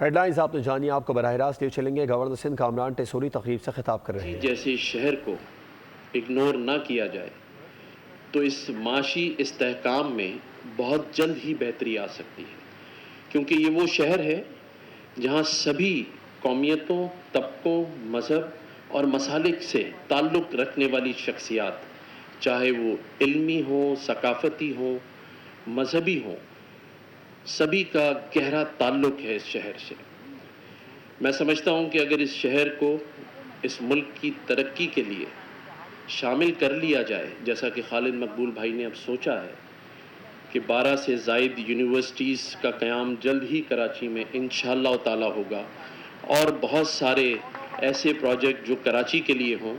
Head lines آپ نے جانی، آپ کو براہ راست لے چلیں گے۔ گورنر سندھ کامران ٹیسوری تقریب سے خطاب کر رہے ہیں۔ جیسے شہر کو اگنور نہ کیا جائے تو اس معاشی استحکام میں بہت جلد ہی بہتری آ سکتی ہے، کیونکہ یہ وہ شہر ہے جہاں سبھی قومیتوں، طبقوں، مذہب اور مسالک سے تعلق رکھنے والی شخصیات، چاہے وہ علمی ہوں، ثقافتی ہوں، مذہبی ہوں، سبھی کا گہرا تعلق ہے اس شہر سے۔ میں سمجھتا ہوں کہ اگر اس شہر کو اس ملک کی ترقی کے لیے شامل کر لیا جائے، جیسا کہ خالد مقبول بھائی نے اب سوچا ہے کہ 12 سے زائد یونیورسٹیز کا قیام جلد ہی کراچی میں انشاءاللہ تعالی ہوگا، اور بہت سارے ایسے پروجیکٹ جو کراچی کے لیے ہوں۔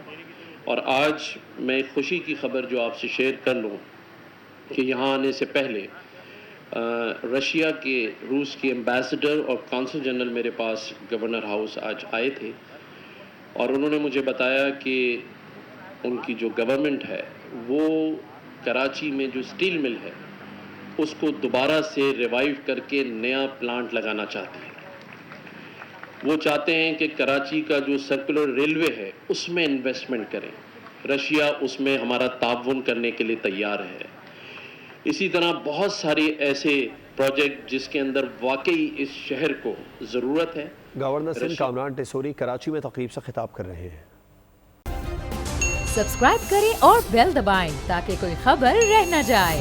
اور آج میں ایک خوشی کی خبر جو آپ سے شیئر کر لوں کہ یہاں آنے سے پہلے رشیا کے روس کے ایمبیسڈر اور کونسل جنرل میرے پاس گورنر ہاؤس آج آئے تھے، اور انہوں نے مجھے بتایا کہ ان کی جو گورنمنٹ ہے وہ کراچی میں جو اسٹیل مل ہے اس کو دوبارہ سے ریوائیو کر کے نیا پلانٹ لگانا چاہتی ہے۔ وہ چاہتے ہیں کہ کراچی کا جو سرکولر ریلوے ہے اس میں انویسٹمنٹ کریں۔ رشیا اس میں ہمارا تعاون کرنے کے لیے تیار ہے۔ اسی طرح بہت سارے ایسے پروجیکٹ جس کے اندر واقعی اس شہر کو ضرورت ہے۔ گورنر سندھ کامران ٹیسوری کراچی میں تقریب سے خطاب کر رہے ہیں۔ سبسکرائب کریں اور بیل دبائیں تاکہ کوئی خبر رہ نہ جائے۔